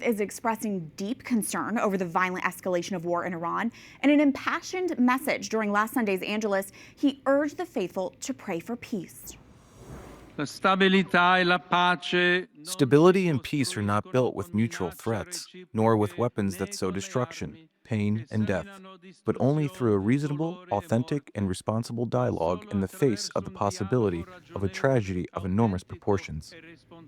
13th is expressing deep concern over the violent escalation of war in Iran. In an impassioned message during last Sunday's Angelus, he urged the faithful to pray for peace. Stability and peace are not built with mutual threats, nor with weapons that sow destruction, pain, and death, but only through a reasonable, authentic, and responsible dialogue in the face of the possibility of a tragedy of enormous proportions.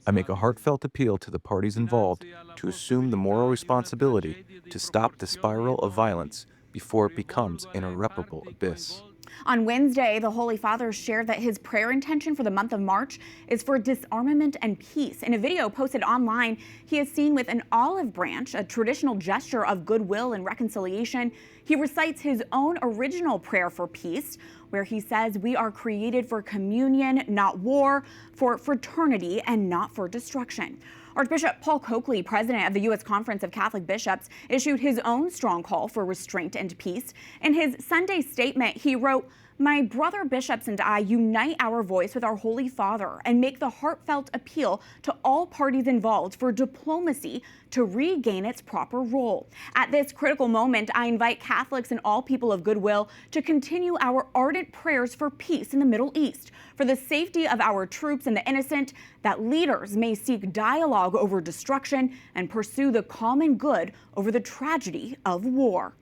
I make a heartfelt appeal to the parties involved to assume the moral responsibility to stop the spiral of violence before it becomes an irreparable abyss. On Wednesday, the Holy Father shared that his prayer intention for the month of March is for disarmament and peace. In a video posted online, he is seen with an olive branch, a traditional gesture of goodwill and reconciliation. He recites his own original prayer for peace, where he says, "We are created for communion, not war, for fraternity, and not for destruction." Archbishop Paul Coakley, president of the U.S. Conference of Catholic Bishops, issued his own strong call for restraint and peace. In his Sunday statement, he wrote, "My brother bishops and I unite our voice with our Holy Father and make the heartfelt appeal to all parties involved for diplomacy to regain its proper role. At this critical moment, I invite Catholics and all people of goodwill to continue our ardent prayers for peace in the Middle East, for the safety of our troops and the innocent, that leaders may seek dialogue over destruction and pursue the common good over the tragedy of war."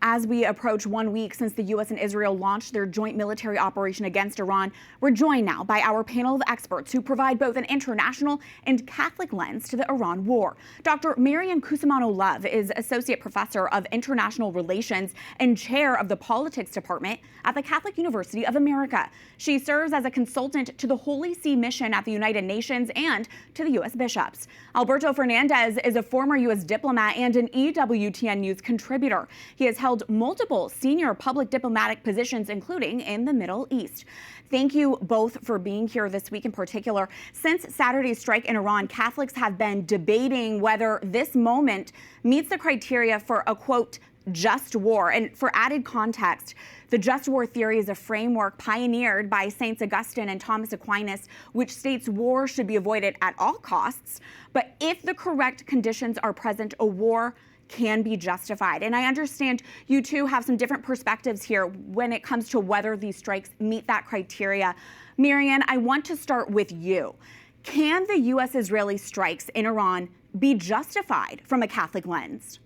As we approach 1 week since the U.S. and Israel launched their joint military operation against Iran, we're joined now by our panel of experts who provide both an international and Catholic lens to the Iran war. Dr. Maryann Cusimano is Associate Professor of International Relations and Chair of the Politics Department at the Catholic University of America. She serves as a consultant to the Holy See Mission at the United Nations and to the U.S. bishops. Alberto Fernandez is a former U.S. diplomat and an EWTN News contributor. He has held multiple senior public diplomatic positions, including in the Middle East. Thank you both for being here this week in particular. Since Saturday's strike in Iran, Catholics have been debating whether this moment meets the criteria for a, quote, just war. And for added context, the just war theory is a framework pioneered by Saints Augustine and Thomas Aquinas, which states war should be avoided at all costs. But if the correct conditions are present, a war can be justified. And I understand you two have some different perspectives here when it comes to whether these strikes meet that criteria. Maryann, I want to start with you. Can the U.S.-Israeli strikes in Iran be justified from a Catholic lens?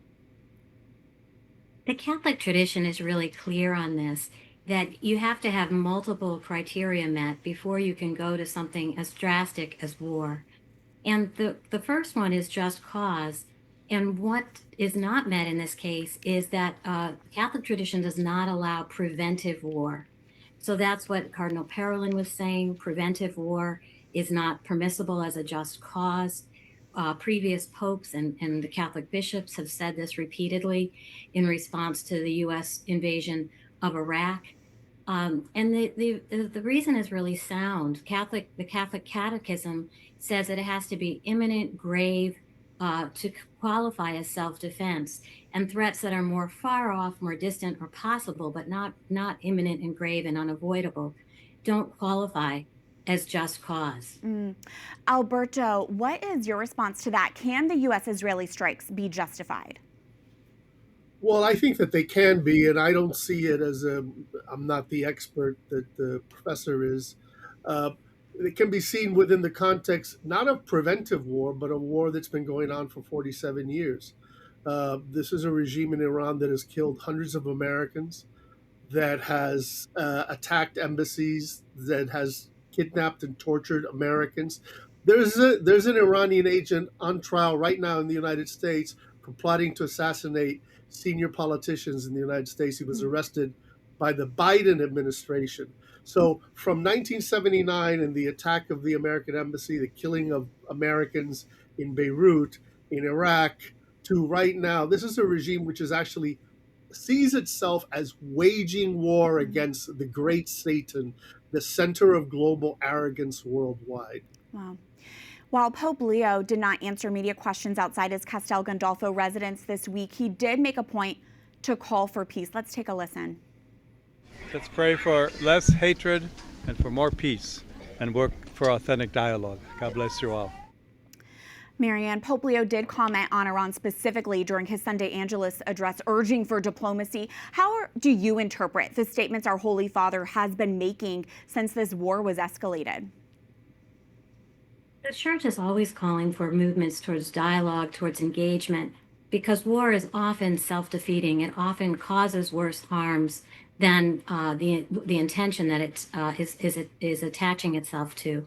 The Catholic tradition is really clear on this, that you have to have multiple criteria met before you can go to something as drastic as war. And the first one is just cause. And what is not met in this case is that Catholic tradition does not allow preventive war. So that's what Cardinal Parolin was saying. Preventive war is not permissible as a just cause. Previous popes and the Catholic bishops have said this repeatedly in response to the U.S. invasion of Iraq. And the reason is really sound. The Catholic Catechism says that it has to be imminent, grave, to qualify as self-defense, and threats that are more far off, more distant, or possible, but not imminent and grave and unavoidable, don't qualify as just cause. Alberto, what is your response to that? Can the U.S.-Israeli strikes be justified? Well, I think that they can be, and I don't see it as I'm not the expert that the professor is. It can be seen within the context, not of preventive war, but a war that's been going on for 47 years. This is a regime in Iran that has killed hundreds of Americans, that has attacked embassies, that has kidnapped and tortured Americans. There's an Iranian agent on trial right now in the United States for plotting to assassinate senior politicians in the United States. He was arrested by the Biden administration. So from 1979 and the attack of the American embassy, the killing of Americans in Beirut, in Iraq, to right now, this is a regime which is actually sees itself as waging war against the great Satan, the center of global arrogance worldwide. Wow. While Pope Leo did not answer media questions outside his Castel Gandolfo residence this week, he did make a point to call for peace. Let's take a listen. Let's pray for less hatred and for more peace and work for authentic dialogue. God bless you all. Maryann, Pope Leo did comment on Iran specifically during his Sunday Angelus address, urging for diplomacy. How do you interpret the statements our Holy Father has been making since this war was escalated? The church is always calling for movements towards dialogue, towards engagement, because war is often self-defeating. It often causes worse harms than the intention that it is attaching itself to.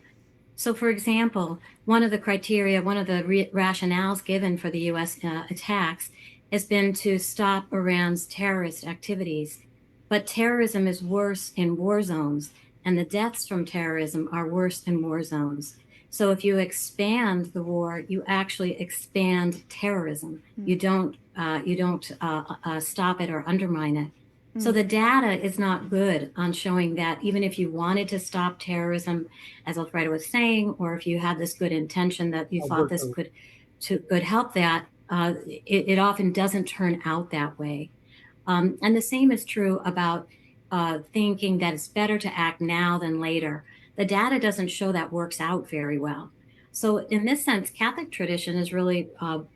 So, for example, one of the rationales given for the U.S. Attacks has been to stop Iran's terrorist activities. But terrorism is worse in war zones, and the deaths from terrorism are worse in war zones. So if you expand the war, you actually expand terrorism. You don't stop it or undermine it. So the data is not good on showing that even if you wanted to stop terrorism, as Alberto was saying, or if you had this good intention that you thought this could help that, it often doesn't turn out that way. And the same is true about thinking that it's better to act now than later. The data doesn't show that works out very well. So in this sense, Catholic tradition is really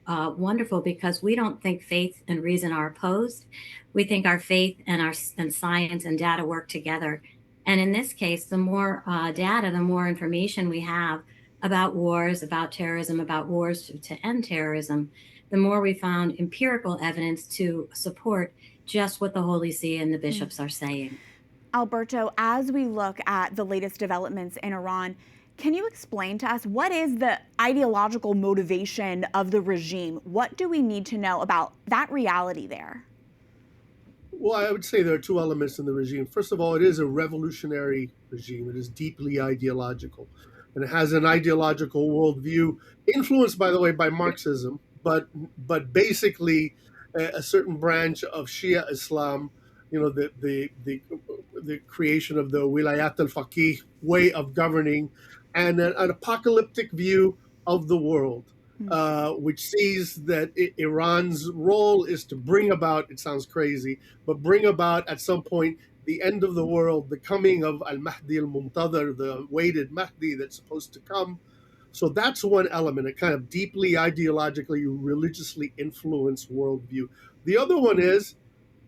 wonderful because we don't think faith and reason are opposed. We think our faith and science and data work together. And in this case, the more data, the more information we have about wars, about terrorism, about wars to end terrorism, the more we found empirical evidence to support just what the Holy See and the bishops are saying. Alberto, as we look at the latest developments in Iran, can you explain to us what is the ideological motivation of the regime? What do we need to know about that reality there? Well, I would say there are two elements in the regime. First of all, it is a revolutionary regime. It is deeply ideological. And it has an ideological worldview influenced, by the way, by Marxism, but basically a certain branch of Shia Islam, you know, the creation of the Wilayat al-Faqih way of governing, and an apocalyptic view of the world, which sees that Iran's role is to bring about, it sounds crazy, but bring about at some point the end of the world, the coming of al-Mahdi al-Muntadhar, the awaited Mahdi that's supposed to come. So that's one element, a kind of deeply ideologically, religiously influenced worldview. The other one is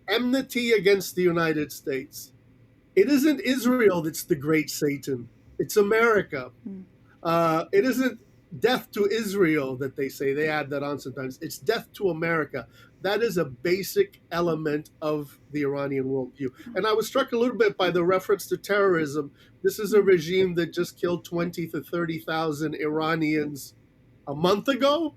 enmity against the United States. It isn't Israel that's the great Satan. It's America. It isn't death to Israel that they say. They add that on sometimes. It's death to America. That is a basic element of the Iranian worldview. And I was struck a little bit by the reference to terrorism. This is a regime that just killed 20 to 30,000 Iranians a month ago.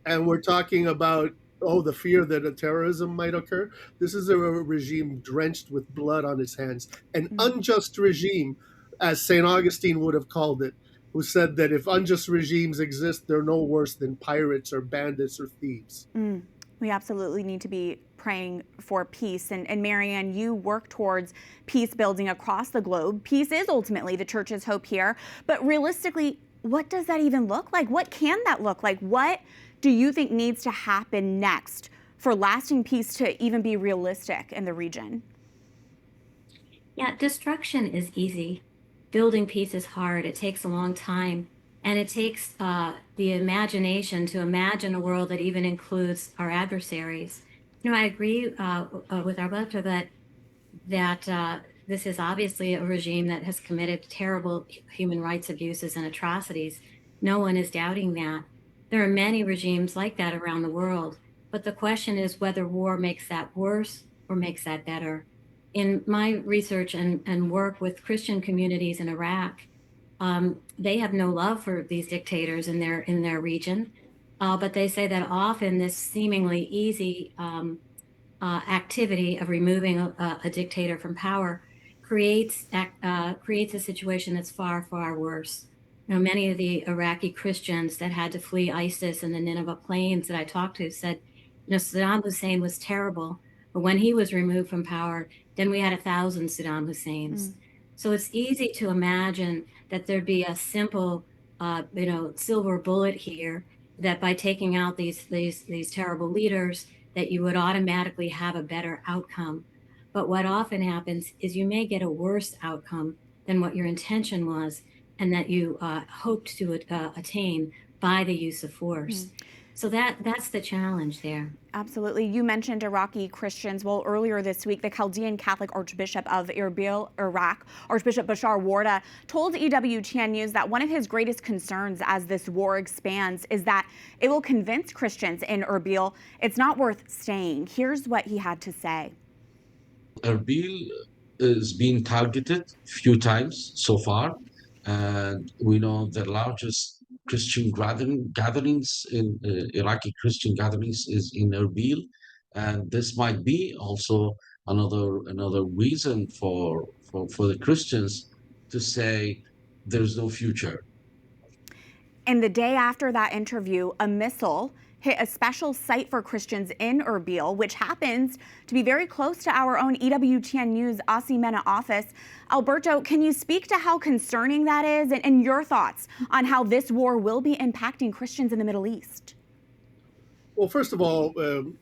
And we're talking about, the fear that a terrorism might occur. This is a regime drenched with blood on its hands. An unjust regime, as St. Augustine would have called it, who said that if unjust regimes exist, they're no worse than pirates or bandits or thieves. We absolutely need to be praying for peace. And Maryann, you work towards peace building across the globe. Peace is ultimately the church's hope here. But realistically, what does that even look like? What can that look like? What do you think needs to happen next for lasting peace to even be realistic in the region? Yeah, destruction is easy. Building peace is hard. It takes a long time. And it takes the imagination to imagine a world that even includes our adversaries. You know, I agree with Alberto that this is obviously a regime that has committed terrible human rights abuses and atrocities. No one is doubting that. There are many regimes like that around the world. But the question is whether war makes that worse or makes that better. In my research and work with Christian communities in Iraq, they have no love for these dictators in their region, but they say that often this seemingly easy activity of removing a dictator from power creates a situation that's far, far worse. You know, many of the Iraqi Christians that had to flee ISIS in the Nineveh plains that I talked to said, you know, Saddam Hussein was terrible, but when he was removed from power, then we had 1,000 Saddam Husseins. So it's easy to imagine that there'd be a simple, silver bullet here, that by taking out these terrible leaders, that you would automatically have a better outcome. But what often happens is you may get a worse outcome than what your intention was and that you hoped to attain by the use of force. So that's the challenge there. Absolutely. You mentioned Iraqi Christians. Well, earlier this week, the Chaldean Catholic Archbishop of Erbil, Iraq, Archbishop Bashar Warda, told EWTN News that one of his greatest concerns as this war expands is that it will convince Christians in Erbil it's not worth staying. Here's what he had to say. Erbil is being targeted a few times so far, and we know the largest Christian gatherings in Iraqi Christian gatherings is in Erbil, and this might be also another reason for the Christians to say there's no future. And the day after that interview, a missile hit a special site for Christians in Erbil, which happens to be very close to our own EWTN News Cusimano office. Alberto, can you speak to how concerning that is and your thoughts on how this war will be impacting Christians in the Middle East? Well, first of all,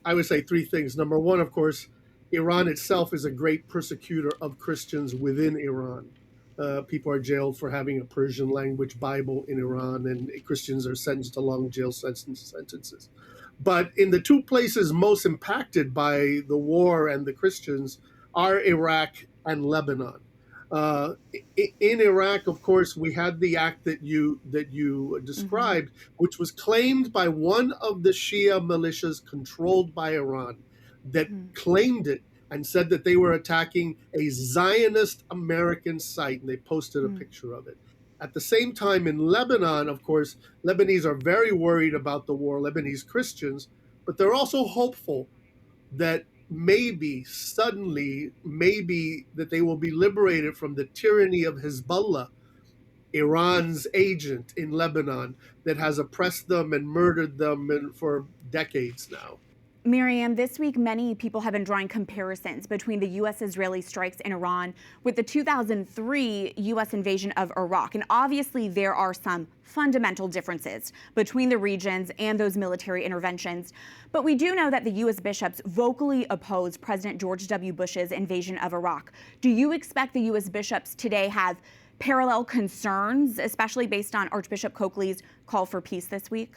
I would say three things. Number one, of course, Iran itself is a great persecutor of Christians within Iran. People are jailed for having a Persian language Bible in Iran, and Christians are sentenced to long jail sentences. But in the two places most impacted by the war and the Christians are Iraq and Lebanon. In Iraq, of course, we had the act that you described, which was claimed by one of the Shia militias controlled by Iran, that claimed it and said that they were attacking a Zionist American site, and they posted a picture of it. At the same time, in Lebanon, of course, Lebanese are very worried about the war, Lebanese Christians, but they're also hopeful that maybe, suddenly, that they will be liberated from the tyranny of Hezbollah, Iran's agent in Lebanon, that has oppressed them and murdered them for decades now. Maryann, this week, many people have been drawing comparisons between the U.S.-Israeli strikes in Iran with the 2003 U.S. invasion of Iraq. And obviously, there are some fundamental differences between the regions and those military interventions. But we do know that the U.S. bishops vocally opposed President George W. Bush's invasion of Iraq. Do you expect the U.S. bishops today have parallel concerns, especially based on Archbishop Coakley's call for peace this week?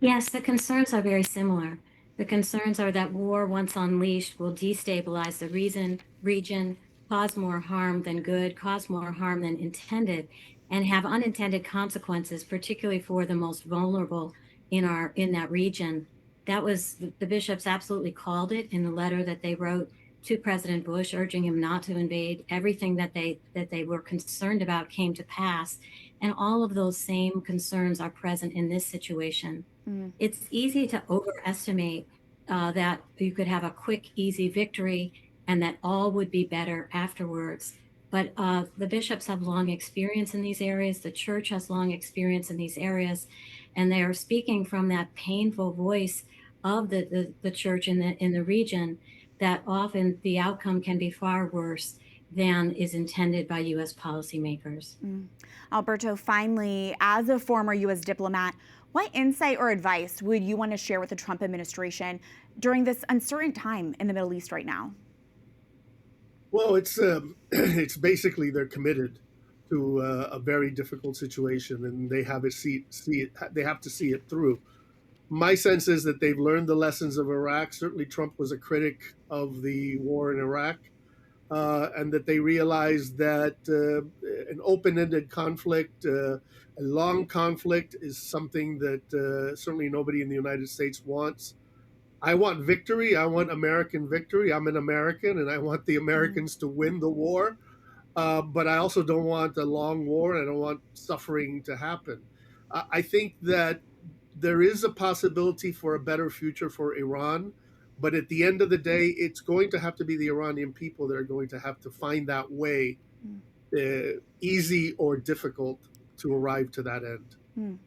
Yes, the concerns are very similar. The concerns are that war, once unleashed, will destabilize the region, cause more harm than good, cause more harm than intended, and have unintended consequences, particularly for the most vulnerable in that region. That was, the bishops absolutely called it in the letter that they wrote to President Bush, urging him not to invade. Everything that they were concerned about came to pass, and all of those same concerns are present in this situation. It's easy to overestimate that you could have a quick, easy victory and that all would be better afterwards. But the bishops have long experience in these areas. The church has long experience in these areas, and they are speaking from that painful voice of the church in the region, that often the outcome can be far worse than is intended by U.S. policymakers. Alberto, finally, as a former U.S. diplomat, what insight or advice would you want to share with the Trump administration during this uncertain time in the Middle East right now? Well, it's basically they're committed to a very difficult situation, and they have to see it through. My sense is that they've learned the lessons of Iraq. Certainly, Trump was a critic of the war in Iraq, and that they realized that an open-ended conflict, a long conflict, is something that certainly nobody in the United States wants. I want victory. I want American victory. I'm an American, and I want the Americans to win the war. But I also don't want a long war, and I don't want suffering to happen. I think that there is a possibility for a better future for Iran, but at the end of the day, it's going to have to be the Iranian people that are going to have to find that way, easy or difficult, to arrive to that end.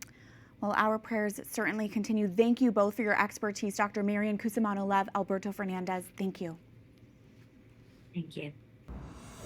Well, our prayers certainly continue. Thank you both for your expertise, Dr. Maryann Cusimano, Alberto Fernandez. Thank you. Thank you.